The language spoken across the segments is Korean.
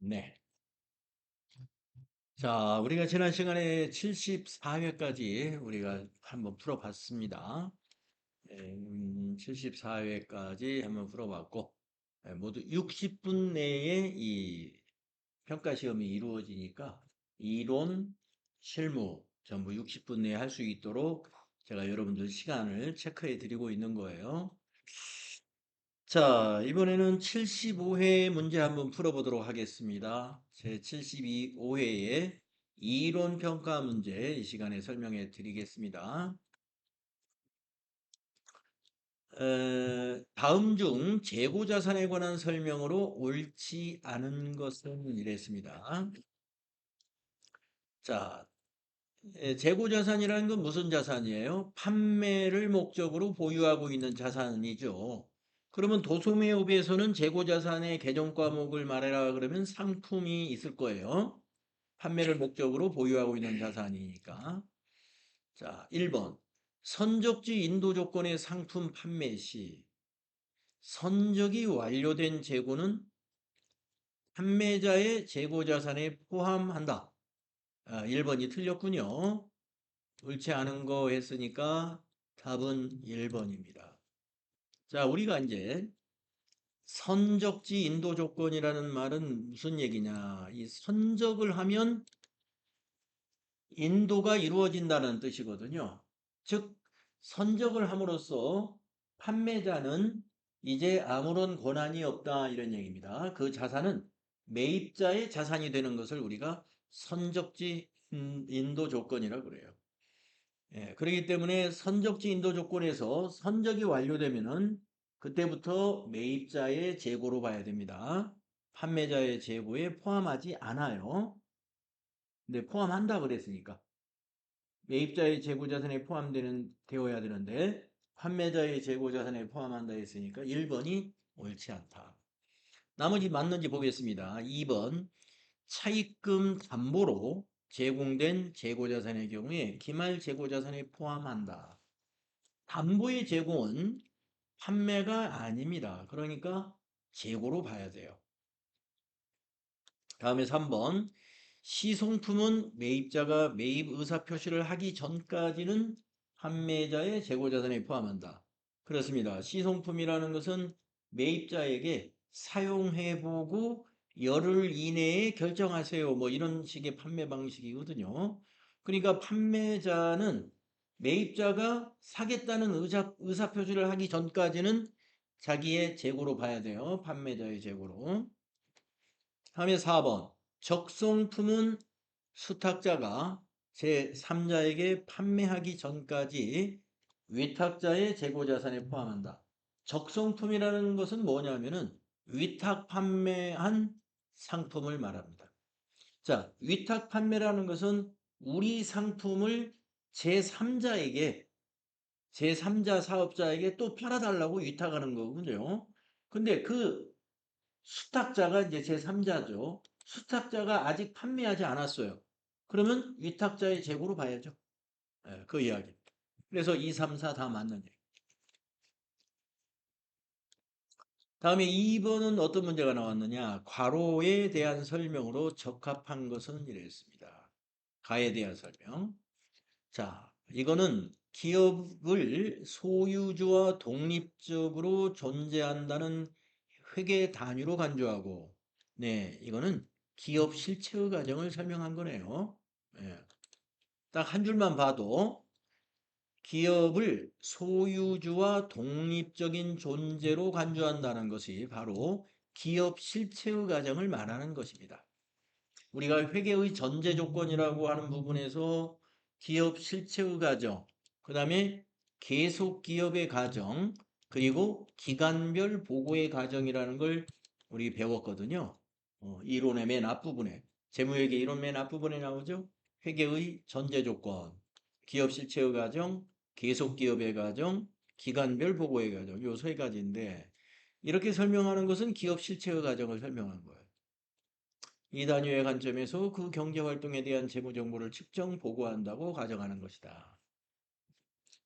네. 자, 우리가 지난 시간에 74회까지 우리가 한번 풀어봤습니다. 74회까지 한번 풀어봤고, 모두 60분 내에 이 평가 시험이 이루어지니까 이론, 실무 전부 60분 내에 할 수 있도록 제가 여러분들 시간을 체크해 드리고 있는 거예요. 자, 이번에는 75회 문제 한번 풀어보도록 하겠습니다. 제 75회의 이론 평가 문제 이 시간에 설명해 드리겠습니다. 다음 중 재고 자산에 관한 설명으로 옳지 않은 것은 이랬습니다. 자, 재고 자산이라는 건 무슨 자산이에요? 판매를 목적으로 보유하고 있는 자산이죠. 그러면 도소매업에서는 재고 자산의 개정 과목을 말해라 그러면 상품이 있을 거예요. 판매를 목적으로 보유하고 있는 자산이니까. 자, 1번. 선적지 인도 조건의 상품 판매 시 선적이 완료된 재고는 판매자의 재고 자산에 포함한다. 1번이 틀렸군요. 옳지 않은 거 했으니까 답은 1번입니다. 자, 우리가 이제 선적지 인도 조건이라는 말은 무슨 얘기냐? 이 선적을 하면 인도가 이루어진다는 뜻이거든요. 즉, 선적을 함으로써 판매자는 이제 아무런 권한이 없다 이런 얘기입니다. 그 자산은 매입자의 자산이 되는 것을 우리가 선적지 인도 조건이라고 그래요. 그렇기 때문에 선적지 인도 조건에서 선적이 완료되면은 그때부터 매입자의 재고로 봐야 됩니다. 판매자의 재고에 포함하지 않아요. 근데 포함한다 그랬으니까. 매입자의 재고자산에 되어야 되는데 판매자의 재고자산에 포함한다 했으니까 1번이 옳지 않다. 나머지 맞는지 보겠습니다. 2번 차입금 담보로 제공된 재고자산의 경우에 기말 재고자산에 포함한다. 담보의 제공은 판매가 아닙니다. 그러니까 재고로 봐야 돼요. 다음에 3번 시송품은 매입자가 매입 의사 표시를 하기 전까지는 판매자의 재고자산에 포함한다. 그렇습니다. 시송품이라는 것은 매입자에게 사용해보고 열흘 이내에 결정하세요. 뭐 이런 식의 판매 방식이거든요. 그러니까 판매자는 매입자가 사겠다는 의사 표시를 하기 전까지는 자기의 재고로 봐야 돼요. 판매자의 재고로. 다음에 4번. 적성품은 수탁자가 제3자에게 판매하기 전까지 위탁자의 재고자산에 포함한다. 적성품이라는 것은 뭐냐면은 위탁 판매한 상품을 말합니다. 자, 위탁 판매라는 것은 우리 상품을 제3자에게 제3자 사업자에게 또 팔아달라고 위탁하는 거군요. 근데 그 수탁자가 이제 제3자죠. 수탁자가 아직 판매하지 않았어요. 그러면 위탁자의 재고로 봐야죠. 그 이야기. 그래서 2, 3, 4 다 맞는 얘기. 다음에 2번은 어떤 문제가 나왔느냐? 과로에 대한 설명으로 적합한 것은 이랬습니다. 가에 대한 설명. 자, 이거는 기업을 소유주와 독립적으로 존재한다는 회계 단위로 간주하고, 네, 이거는 기업 실체의 과정을 설명한 거네요. 예, 딱 한 줄만 봐도 기업을 소유주와 독립적인 존재로 간주한다는 것이 바로 기업 실체의 과정을 말하는 것입니다. 우리가 회계의 전제 조건이라고 하는 부분에서 기업 실체의 과정, 그 다음에 계속 기업의 과정, 그리고 기간별 보고의 과정이라는 걸 우리 배웠거든요. 이론의 맨 앞부분에, 재무회계 이론 맨 앞부분에 나오죠. 회계의 전제 조건, 기업 실체의 과정, 계속 기업의 과정, 기간별 보고의 과정, 요 세 가지인데, 이렇게 설명하는 것은 기업 실체의 과정을 설명한 거예요. 이 단위의 관점에서 그 경제활동에 대한 재무정보를 측정 보고한다고 가정하는 것이다.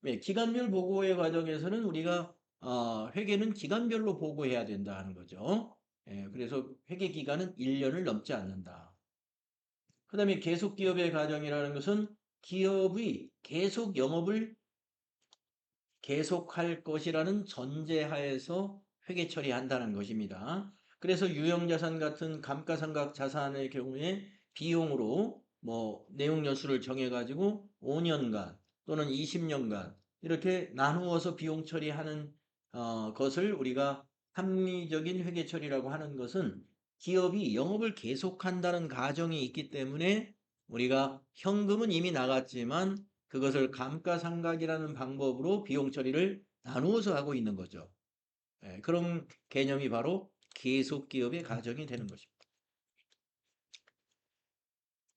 네, 기간별 보고의 과정에서는 우리가 회계는 기간별로 보고해야 된다는 거죠. 그래서 회계 기간은 1년을 넘지 않는다. 그 다음에 계속 기업의 가정이라는 것은 기업이 계속 영업을 계속할 것이라는 전제하에서 회계 처리한다는 것입니다. 그래서 유형자산 같은 감가상각 자산의 경우에 비용으로 뭐 내용 여수를 정해가지고 5년간 또는 20년간 이렇게 나누어서 비용 처리하는 것을 우리가 합리적인 회계 처리라고 하는 것은 기업이 영업을 계속한다는 가정이 있기 때문에 우리가 현금은 이미 나갔지만 그것을 감가상각이라는 방법으로 비용 처리를 나누어서 하고 있는 거죠. 그런 개념이 바로 계속기업의 가정이 되는 것입니다.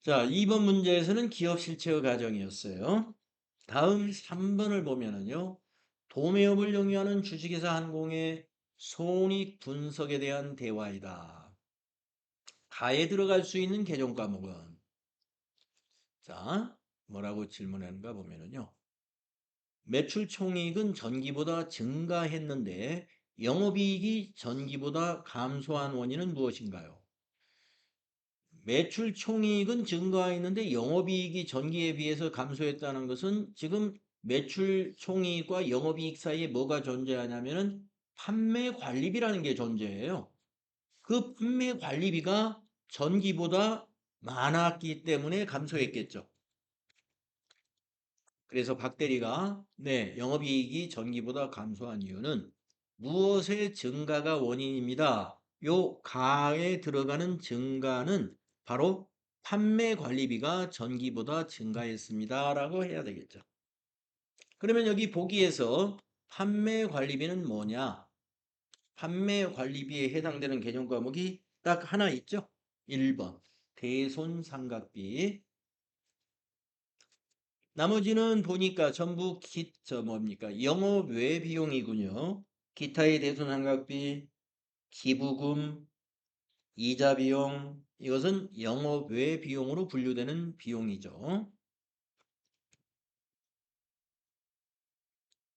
자, 2번 문제에서는 기업 실체의 가정이었어요. 다음 3번을 보면은요. 도매업을 영위하는 주식회사 항공의 손익 분석에 대한 대화이다. 가에 들어갈 수 있는 개정 과목은 자, 뭐라고 질문하는가 보면은요. 매출 총이익은 전기보다 증가했는데 영업이익이 전기보다 감소한 원인은 무엇인가요? 매출 총이익은 증가했는데 영업이익이 전기에 비해서 감소했다는 것은 지금 매출 총이익과 영업이익 사이에 뭐가 존재하냐면은 판매 관리비라는 게 존재해요. 그 판매 관리비가 전기보다 많았기 때문에 감소했겠죠. 그래서 박대리가 네, 영업이익이 전기보다 감소한 이유는 무엇의 증가가 원인입니다. 요 가에 들어가는 증가는 바로 판매 관리비가 전기보다 증가했습니다. 라고 해야 되겠죠. 그러면 여기 보기에서 판매 관리비는 뭐냐? 판매 관리비에 해당되는 개념 과목이 딱 하나 있죠. 1번 대손상각비. 나머지는 보니까 전부 뭡니까? 영업 외 비용이군요. 기타의 대손상각비, 기부금, 이자 비용, 이것은 영업 외 비용으로 분류되는 비용이죠.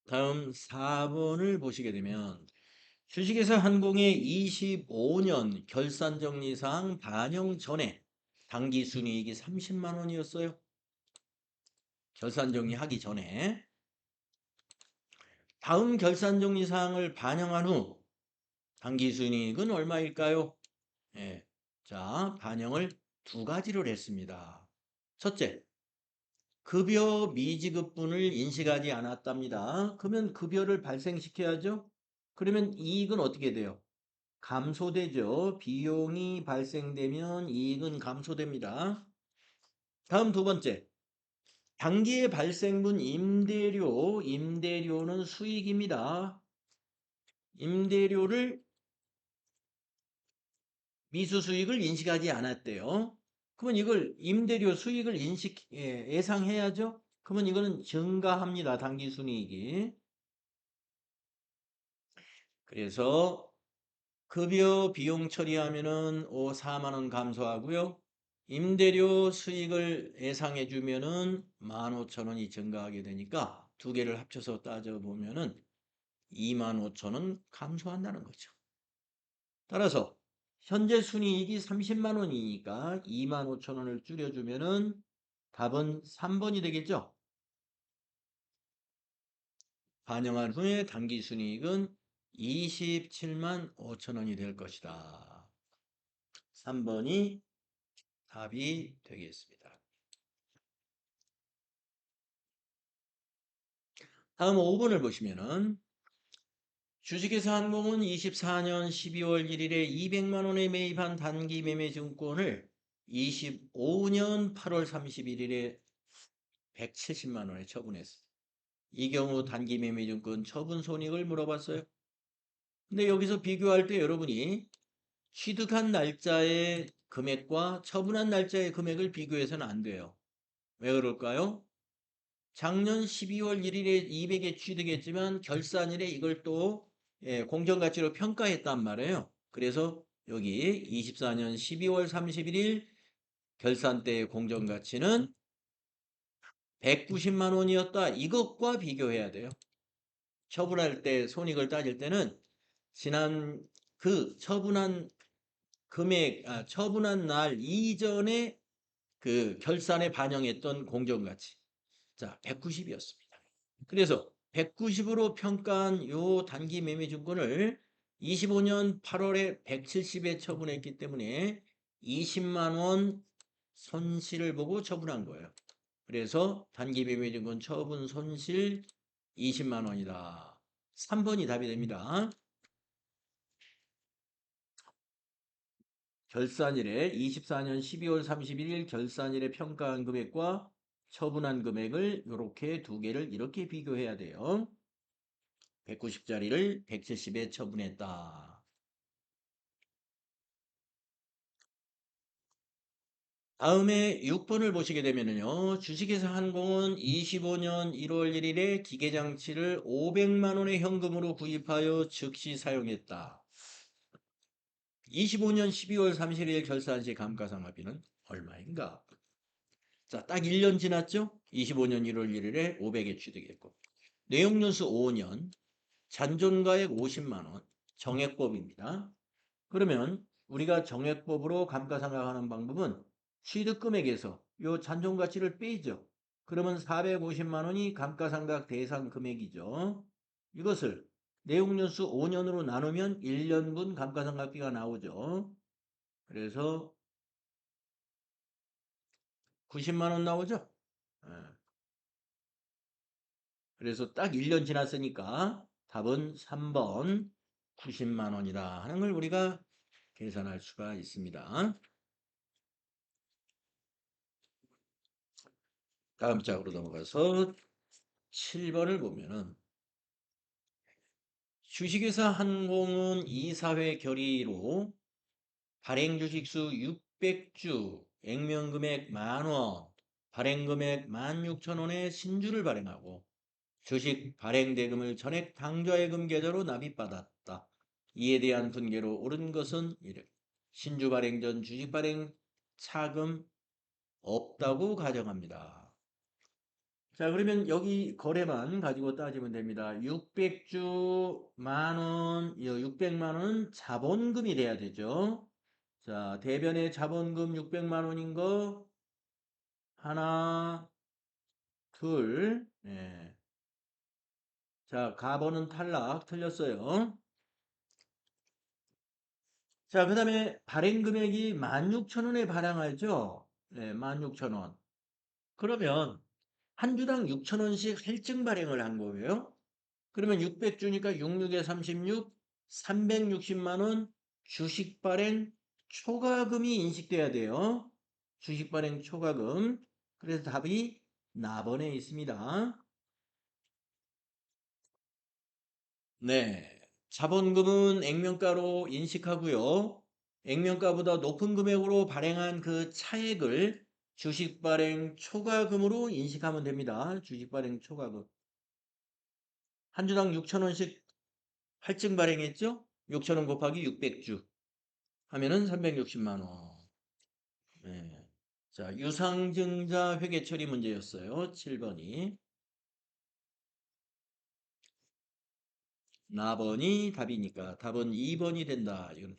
다음 4번을 보시게 되면 주식회사 한공의 25년 결산정리사항 반영 전에 당기순이익이 30만 원이었어요. 결산정리하기 전에. 다음 결산정리사항을 반영한 후 당기순이익은 얼마일까요? 예. 자, 반영을 두 가지로 했습니다. 첫째, 급여 미지급분을 인식하지 않았답니다. 그러면 급여를 발생시켜야죠. 그러면 이익은 어떻게 돼요? 감소되죠. 비용이 발생되면 이익은 감소됩니다. 다음 두 번째, 당기의 발생분 임대료는 수익입니다. 임대료를 미수 수익을 인식하지 않았대요. 그러면 이걸 임대료 수익을 예상해야죠. 그러면 이거는 증가합니다. 당기순이익이. 그래서 급여 비용 처리하면은 4만 원 감소하고요. 임대료 수익을 예상해 주면은 15,000원이 증가하게 되니까 두 개를 합쳐서 따져 보면은 25,000원 감소한다는 거죠. 따라서 현재 순이익이 30만 원이니까 25,000원을 줄여주면은 답은 3번이 되겠죠. 반영한 후에 당기 순이익은 27만 5천 원이 될 것이다. 3번이 답이 되겠습니다. 다음 5번을 보시면은 주식회사 한공은 24년 12월 1일에 200만 원에 매입한 단기 매매 증권을 25년 8월 31일에 170만 원에 처분했어요. 이 경우 단기 매매 증권 처분 손익을 물어봤어요. 근데 여기서 비교할 때 여러분이 취득한 날짜의 금액과 처분한 날짜의 금액을 비교해서는 안 돼요. 왜 그럴까요? 작년 12월 1일에 200에 취득했지만 결산일에 이걸 또 공정가치로 평가했단 말이에요. 그래서 여기 24년 12월 31일 결산 때의 공정가치는 190만 원이었다. 이것과 비교해야 돼요. 처분할 때 손익을 따질 때는 지난 그 처분한 처분한 날 이전에 그 결산에 반영했던 공정가치. 자, 190이었습니다. 그래서 190으로 평가한 요 단기 매매 증권을 25년 8월에 170에 처분했기 때문에 20만 원 손실을 보고 처분한 거예요. 그래서 단기 매매 증권 처분 손실 20만 원이다. 3번이 답이 됩니다. 결산일에 24년 12월 31일 결산일에 평가한 금액과 처분한 금액을 이렇게 두 개를 이렇게 비교해야 돼요. 190짜리를 170에 처분했다. 다음에 6번을 보시게 되면요. 주식회사 한공은 25년 1월 1일에 기계장치를 500만 원의 현금으로 구입하여 즉시 사용했다. 25년 12월 31일 결산 시 감가상각비는 얼마인가? 자, 딱 1년 지났죠? 25년 1월 1일에 500에 취득했고. 내용연수 5년, 잔존가액 50만 원, 정액법입니다. 그러면 우리가 정액법으로 감가상각하는 방법은 취득금액에서 요 잔존가치를 빼죠. 그러면 450만 원이 감가상각 대상 금액이죠. 이것을 내용연수 5년으로 나누면 1년분 감가상각비가 나오죠. 그래서 90만 원 나오죠. 예. 그래서 딱 1년 지났으니까 답은 3번 90만 원이다 하는 걸 우리가 계산할 수가 있습니다. 다음 장으로 넘어가서 7번을 보면은 주식회사 한공은 이사회 결의로 발행 주식수 600주, 액면금액 10,000원, 발행금액 16,000원의 신주를 발행하고 주식 발행 대금을 전액 당좌예금 계좌로 납입받았다. 이에 대한 분개로 옳은 것은 이래. 신주 발행 전 주식 발행 차금 없다고 가정합니다. 자, 그러면 여기 거래만 가지고 따지면 됩니다. 600주 만원, 600만 원은 자본금이 돼야 되죠. 자, 대변의 자본금 600만 원인 거 하나, 둘, 네. 자, 가번은 탈락, 틀렸어요. 자, 그 다음에 발행 금액이 16,000원에 발행하죠. 네, 16,000원. 그러면 한 주당 6,000원씩 할증 발행을 한 거예요. 그러면 600주니까 66에 36, 360만 원 주식 발행 초과금이 인식돼야 돼요. 주식 발행 초과금. 그래서 답이 나번에 있습니다. 네. 자본금은 액면가로 인식하고요. 액면가보다 높은 금액으로 발행한 그 차액을 주식 발행 초과금으로 인식하면 됩니다. 주식 발행 초과금. 한 주당 6,000원씩 할증 발행했죠? 6,000원 곱하기 600주 하면은 360만 원. 네. 자, 유상증자 회계 처리 문제였어요. 7번이. 나번이 답이니까 답은 2번이 된다. 이건.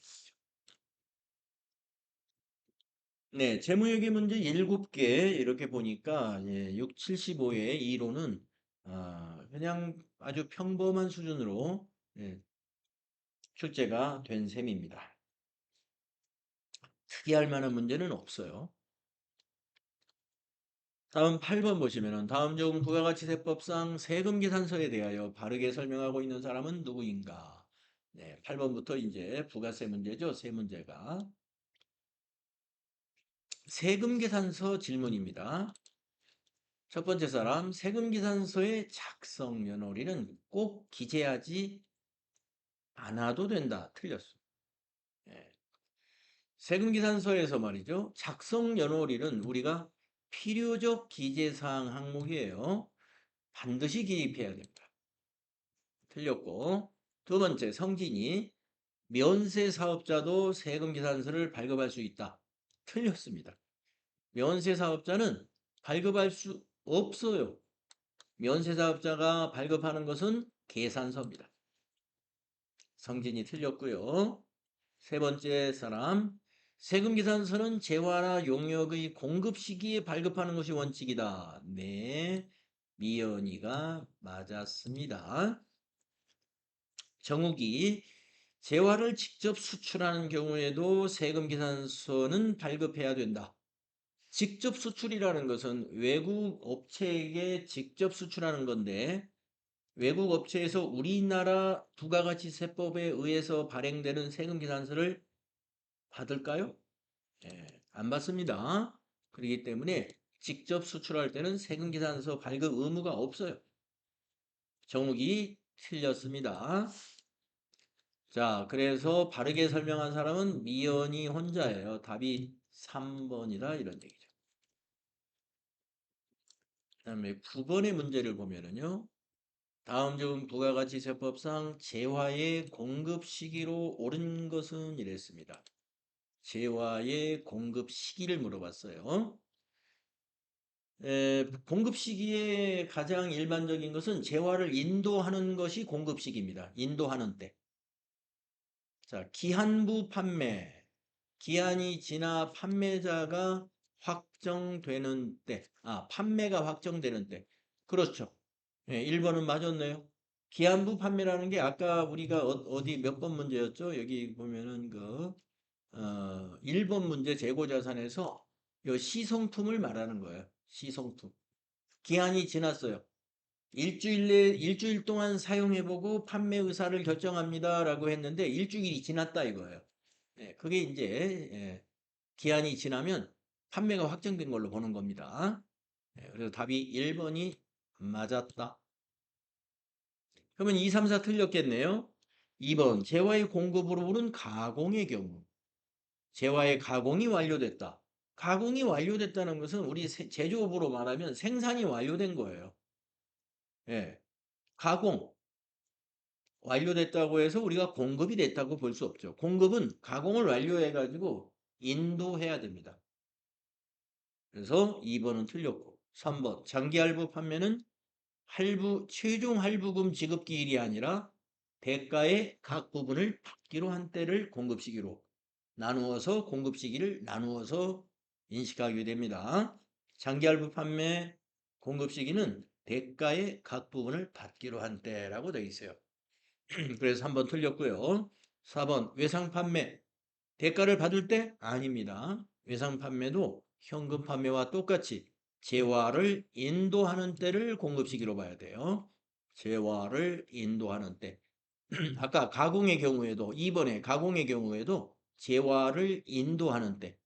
네, 재무회계 문제 7개 이렇게 보니까 6, 75의 2로는 그냥 아주 평범한 수준으로 출제가 된 셈입니다. 특이할 만한 문제는 없어요. 다음 8번 보시면은 다음 중 부가가치세법상 세금 계산서에 대하여 바르게 설명하고 있는 사람은 누구인가? 네, 8번부터 이제 부가세 문제죠. 세 문제가. 세금 계산서 질문입니다. 첫 번째 사람, 세금 계산서의 작성 연월일은 꼭 기재하지 않아도 된다. 틀렸어. 예. 세금 계산서에서 말이죠. 작성 연월일은 우리가 필요적 기재사항 항목이에요. 반드시 기입해야 됩니다. 틀렸고, 두 번째 성진이 면세 사업자도 세금 계산서를 발급할 수 있다. 틀렸습니다. 면세 사업자는 발급할 수 없어요. 면세 사업자가 발급하는 것은 계산서입니다. 성진이 틀렸고요. 세 번째 사람. 세금계산서는 재화나 용역의 공급 시기에 발급하는 것이 원칙이다. 네. 미연이가 맞았습니다. 정욱이 재화를 직접 수출하는 경우에도 세금계산서는 발급해야 된다. 직접 수출이라는 것은 외국 업체에게 직접 수출하는 건데 외국 업체에서 우리나라 부가가치세법에 의해서 발행되는 세금계산서를 받을까요? 안 받습니다. 그렇기 때문에 직접 수출할 때는 세금계산서 발급 의무가 없어요. 정욱이 틀렸습니다. 자, 그래서 바르게 설명한 사람은 미연이 혼자예요. 답이 3번이다 이런 얘기죠. 그 다음에 9번의 문제를 보면은요. 다음 중 부가가치세법상 재화의 공급 시기로 옳은 것은 이랬습니다. 재화의 공급 시기를 물어봤어요. 공급 시기에 가장 일반적인 것은 재화를 인도하는 것이 공급 시기입니다. 인도하는 때. 자, 기한부 판매. 기한이 지나 판매자가 확정되는 때. 판매가 확정되는 때. 그렇죠. 1번은 맞았네요. 기한부 판매라는 게 아까 우리가 어디 몇 번 문제였죠? 여기 보면은 1번 문제 재고자산에서 요 시성품을 말하는 거예요. 시성품. 기한이 지났어요. 일주일 동안 사용해보고 판매 의사를 결정합니다라고 했는데 일주일이 지났다 이거예요. 그게 이제 기한이 지나면 판매가 확정된 걸로 보는 겁니다. 그래서 답이 1번이 맞았다. 그러면 2, 3, 4 틀렸겠네요. 2번 재화의 공급으로 오른 가공의 경우 재화의 가공이 완료됐다. 가공이 완료됐다는 것은 우리 제조업으로 말하면 생산이 완료된 거예요. 예. 가공 완료됐다고 해서 우리가 공급이 됐다고 볼 수 없죠. 공급은 가공을 완료해 가지고 인도해야 됩니다. 그래서 2번은 틀렸고 3번 장기할부 판매는 최종 할부금 지급 기일이 아니라 대가의 각 부분을 받기로 한 때를 공급 시기로 나누어서 공급 시기를 나누어서 인식하게 됩니다. 장기할부 판매 공급 시기는 대가의 각 부분을 받기로 한 때라고 되어 있어요. 그래서 3번 틀렸고요. 4번 외상 판매 대가를 받을 때 아닙니다. 외상 판매도 현금 판매와 똑같이 재화를 인도하는 때를 공급 시기로 봐야 돼요. 재화를 인도하는 때. 아까 가공의 경우에도 2번에 가공의 경우에도 재화를 인도하는 때.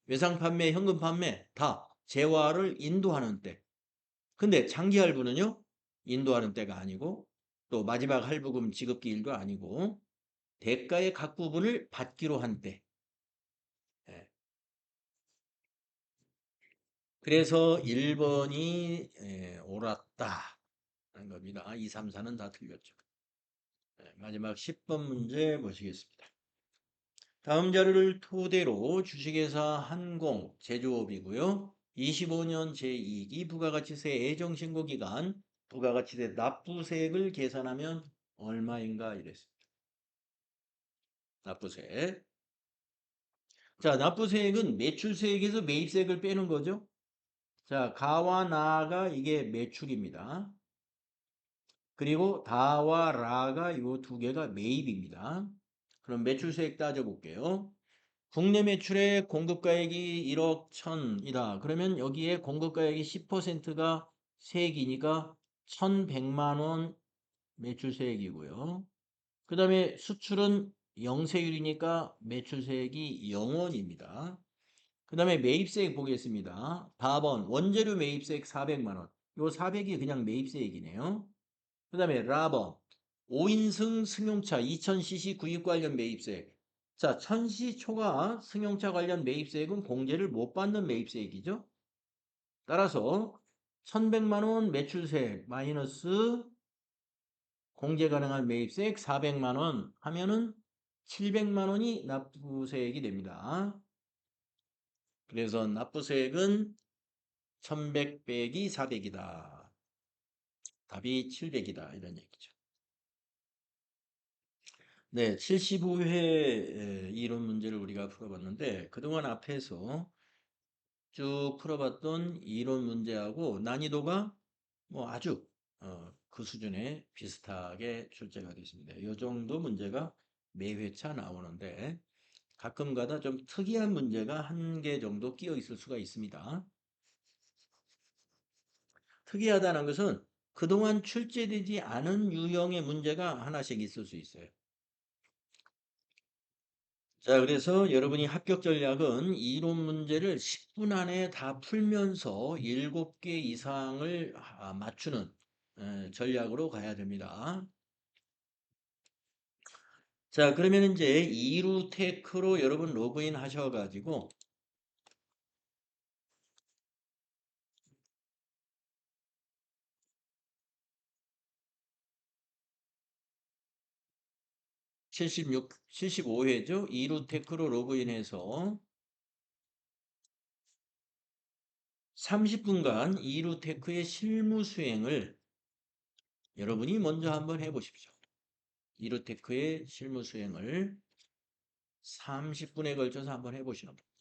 외상 판매, 현금 판매 다 재화를 인도하는 때. 근데 장기 할부는요. 인도하는 때가 아니고 또 마지막 할부금 지급 기일도 아니고 대가의 각 부분을 받기로 한 때. 예. 그래서 1번이 옳았다 하는 겁니다. 2, 3, 4는 다 틀렸죠. 마지막 10번 문제 보시겠습니다. 다음 자료를 토대로 주식회사 한공 제조업이고요. 25년 제2기 부가가치세 예정신고 기간 부가가치세 납부세액을 계산하면 얼마인가 이랬습니다. 납부세액. 자, 납부세액은 매출세액에서 매입세액을 빼는 거죠. 자, 가와 나가 이게 매출입니다. 그리고 다와 라가 이 두 개가 매입입니다. 그럼 매출세액 따져볼게요. 국내 매출의 공급가액이 1억 1,000이다. 그러면 여기에 공급가액이 10%가 세액이니까 1,100만 원 매출세액이고요. 그 다음에 수출은 영세율이니까 매출세액이 0원입니다. 그 다음에 매입세액 보겠습니다. 4번 원재료 매입세액 400만 원. 요 400이 그냥 매입세액이네요. 그 다음에 라번 5인승 승용차 2000cc 구입 관련 매입세액. 자, 1000cc 초과 승용차 관련 매입세액은 공제를 못 받는 매입세액이죠. 따라서 1100만 원 매출세액 마이너스 공제 가능한 매입세액 400만 원 하면은 700만 원이 납부세액이 됩니다. 그래서 납부세액은 1100 빼기 400이다. 답이 700이다. 이런 얘기죠. 네, 75회 이론 문제를 우리가 풀어봤는데 그동안 앞에서 쭉 풀어봤던 이론 문제하고 난이도가 뭐 아주 그 수준에 비슷하게 출제가 됐습니다. 이 정도 문제가 매 회차 나오는데 가끔가다 좀 특이한 문제가 한 개 정도 끼어 있을 수가 있습니다. 특이하다는 것은 그동안 출제되지 않은 유형의 문제가 하나씩 있을 수 있어요. 자, 그래서 여러분이 합격 전략은 이론 문제를 10분 안에 다 풀면서 7개 이상을 맞추는 전략으로 가야 됩니다. 자, 그러면 이제 이루테크로 여러분 로그인 하셔가지고 75회죠. 이루테크로 로그인해서 30분간 이루테크의 실무 수행을 여러분이 먼저 한번 해보십시오. 이루테크의 실무 수행을 30분에 걸쳐서 한번 해보시는 분.